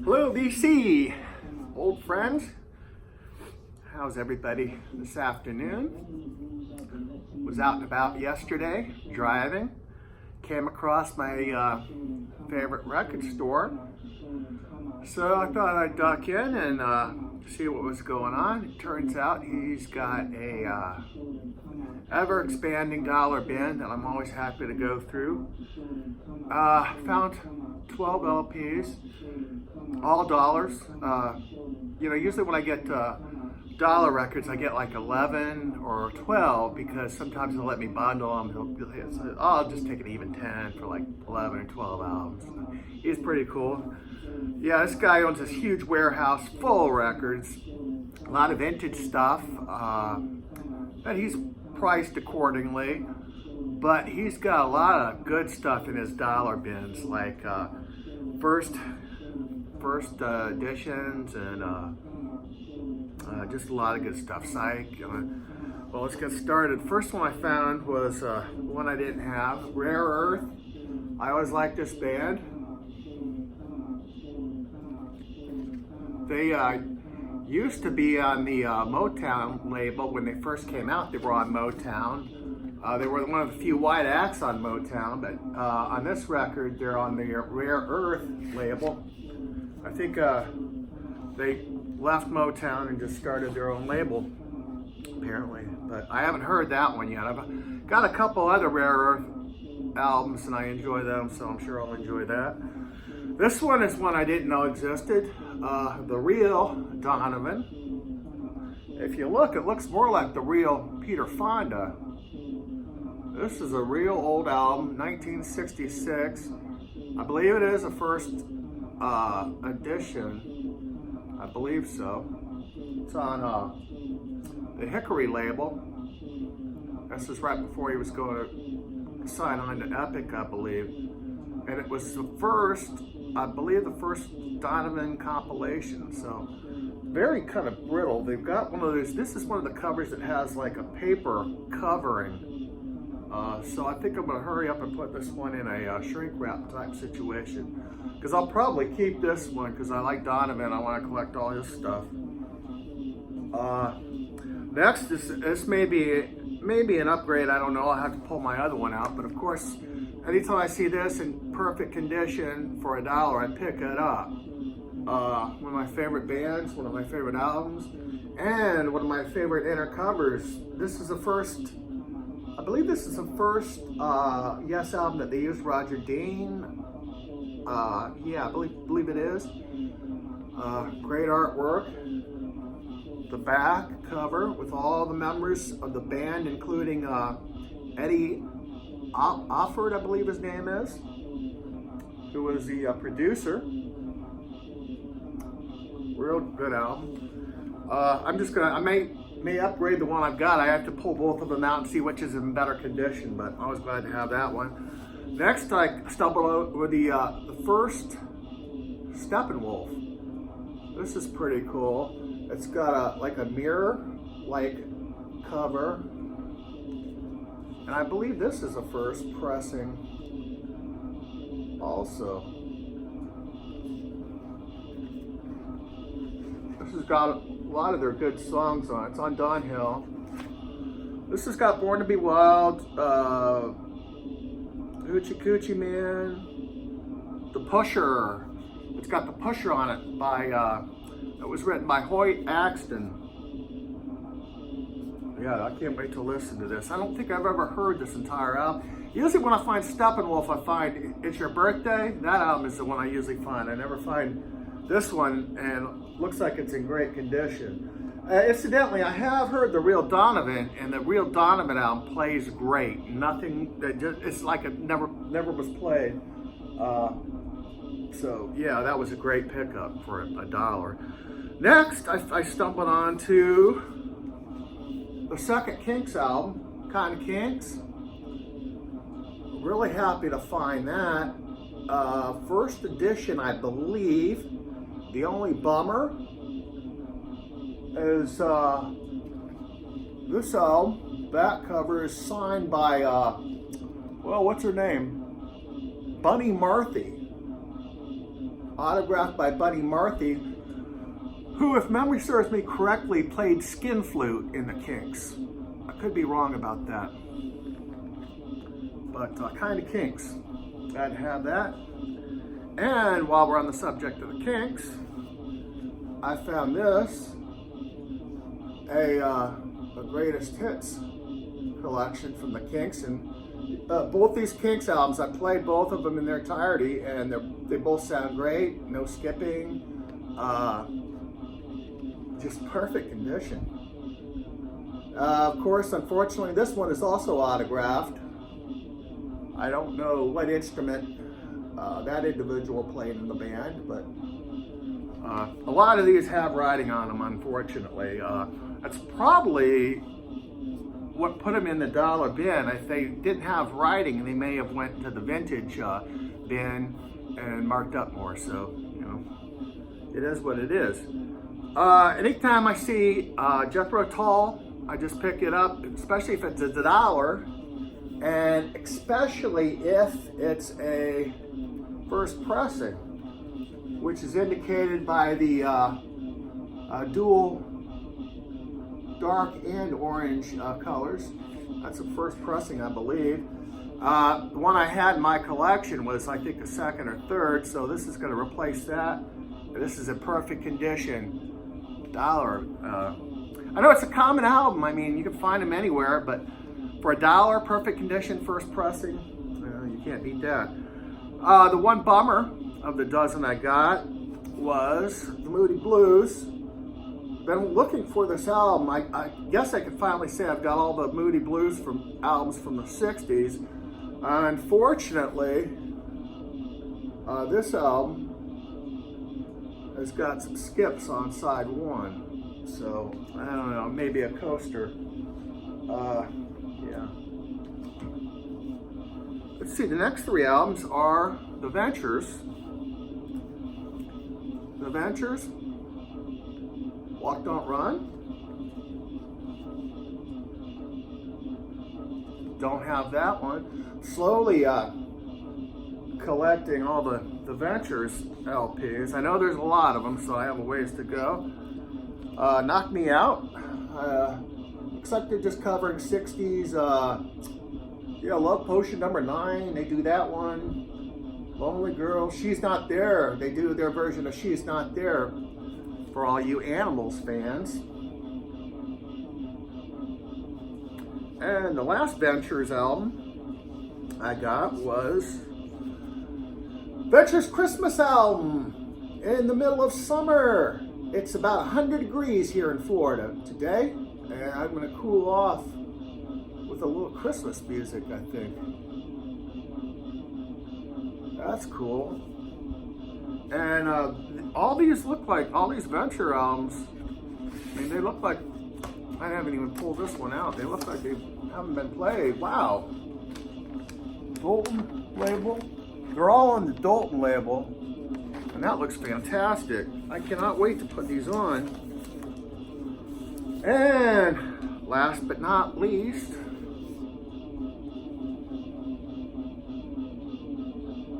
Hello, BC, old friends. How's everybody this afternoon? Was out and about yesterday, driving. Came across my favorite record store. So I thought I'd duck in and see what was going on. It turns out he's got a ever-expanding dollar bin that I'm always happy to go through. Found 12 LPs, all dollars. Usually when I get dollar records, I get like 11 or 12 because sometimes he'll let me bundle them. He'll say, oh, I'll just take an even 10 for like 11 or 12 albums. He's pretty cool. Yeah, this guy owns this huge warehouse full of records, a lot of vintage stuff, and he's priced accordingly. But he's got a lot of good stuff in his dollar bins, like first editions and just a lot of good stuff. Psych. Well, let's get started. First one I found was one I didn't have, Rare Earth. I always liked this band. They used to be on the Motown label when they first came out. They were on Motown. They were one of the few white acts on Motown, but on this record, they're on the Rare Earth label. I think they left Motown and just started their own label, apparently. But I haven't heard that one yet. I've got a couple other Rare Earth albums, and I enjoy them, so I'm sure I'll enjoy that. This one is one I didn't know existed, the real Donovan. If you look, it looks more like the real Peter Fonda. This is a real old album, 1966. I believe it is the first edition. I believe so. It's on the Hickory label. This is right before he was going to sign on to Epic, I believe. And it was the first, I believe, the first Donovan compilation. So very kind of brittle. They've got one of those. This is one of the covers that has like a paper covering. So I think I'm going to hurry up and put this one in a shrink wrap type situation, because I'll probably keep this one because I like Donovan. I want to collect all his stuff. Next, this may be an upgrade. I don't know. I'll have to pull my other one out. But of course, anytime I see this in perfect condition for $1, I pick it up. One of my favorite bands, one of my favorite albums, and one of my favorite inner covers. This is the first. I believe this is the first Yes album that they used Roger Dean. Yeah, I believe it is. Great artwork. The back cover with all the members of the band, including Eddie Offord, I believe his name is, who was the producer. Real good album. I may upgrade the one I've got. I have to pull both of them out and see which is in better condition, but I was glad to have that one. Next, I stumbled over the first Steppenwolf. This is pretty cool. It's got like a mirror-like cover, and I believe this is the first pressing also. This has got a lot of their good songs on it. It's on Downhill. This has got Born to Be Wild, Hoochie Coochie Man, The Pusher. It's got The Pusher on it it was written by Hoyt Axton. Yeah, I can't wait to listen to this. I don't think I've ever heard this entire album. Usually when I find Steppenwolf, I find It's Your Birthday. That album is the one I usually find. I never find this one, and looks like it's in great condition. Incidentally, I have heard the real Donovan, and the real Donovan album plays great. Nothing that it's like it never was played. So yeah, that was a great pickup for $1. Next, I stumbled onto the second Kinks album, Cotton Kinks. Really happy to find that. First edition, I believe. The only bummer is this album, back cover is signed by, well, what's her name? Bunny Murphy. autographed by Buddy Murphy, who, if memory serves me correctly, played skin flute in the Kinks. I could be wrong about that, but kind of Kinks. Glad to have that. And while we're on the subject of the Kinks, I found this, a greatest hits collection from the Kinks, and both these Kinks albums, I played both of them in their entirety, and they both sound great, no skipping, just perfect condition. Of course, unfortunately, this one is also autographed. I don't know what instrument that individual played in the band, but a lot of these have writing on them, unfortunately. That's probably what put them in the dollar bin. If they didn't have writing, they may have went to the vintage bin and marked up more. So, you know, it is what it is. Anytime I see Jethro Tull, I just pick it up, especially if it's a dollar, and especially if it's a first pressing, which is indicated by the dual dark and orange colors. That's the first pressing, I believe. The one I had in my collection was, I think, the second or third, so this is going to replace that. This is in perfect condition. Dollar. I know it's a common album. I mean, you can find them anywhere, but for a dollar, perfect condition, first pressing, you can't beat that. The one bummer of the dozen I got was the Moody Blues. Been looking for this album. I guess I could finally say I've got all the Moody Blues from albums from the 60s. Unfortunately, this album has got some skips on side one. So, I don't know, maybe a coaster. Yeah. Let's see, the next three albums are The Ventures. The Ventures, Walk Don't Run. Don't have that one. Slowly collecting all the Ventures LPs. I know there's a lot of them, so I have a ways to go. Knock Me Out. Looks like they're just covering 60s. Yeah, Love Potion #9. They do that one. Lonely Girl, She's Not There. They do their version of She's Not There for all you Animals fans. And the last Ventures album I got was Ventures Christmas album in the middle of summer. It's about 100 degrees here in Florida today, and I'm going to cool off with a little Christmas music, I think. That's cool. And all these look like, all these Venture albums, I mean, they look like, I haven't even pulled this one out. They look like they haven't been played. Wow. Dalton label. They're all on the Dalton label. And that looks fantastic. I cannot wait to put these on. And last but not least,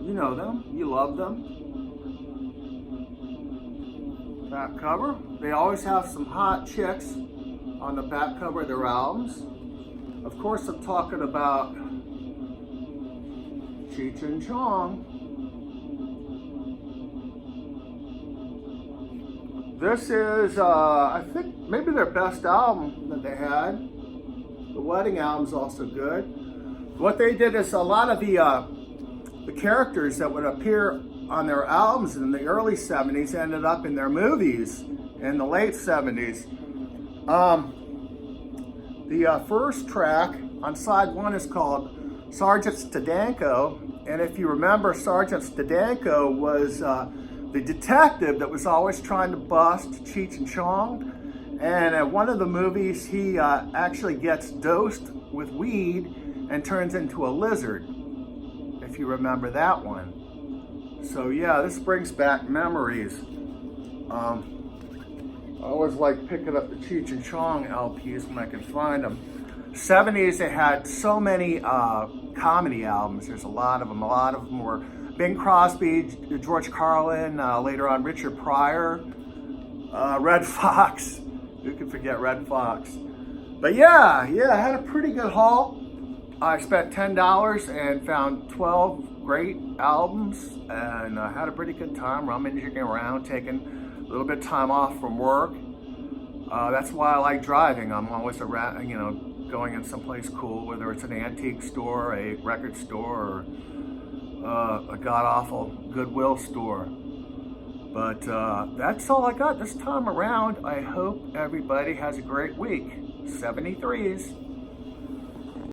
you know them, you love them. Back cover. They always have some hot chicks on the back cover of their albums. Of course, I'm talking about Cheech and Chong. This is, I think, maybe their best album that they had. The Wedding album's also good. What they did is a lot of the characters that would appear on their albums in the early 70s ended up in their movies in the late 70s. The first track on side one is called Sergeant Stadenko, and if you remember, Sergeant Stadenko was the detective that was always trying to bust Cheech and Chong, and at one of the movies he actually gets dosed with weed and turns into a lizard, if you remember that one. So yeah, this brings back memories. I always like picking up the Cheech and Chong LPs when I can find them. 70s, they had so many comedy albums. There's a lot of them. A lot of them were Bing Crosby, George Carlin, later on Richard Pryor, Red Fox. Who can forget Red Fox? But yeah, I had a pretty good haul. I spent $10 and found 12 great albums, and I had a pretty good time rummaging around, taking a little bit of time off from work. That's why I like driving. I'm always around, going in someplace cool, whether it's an antique store, a record store, or a god-awful Goodwill store. But that's all I got this time around. I hope everybody has a great week. 73s.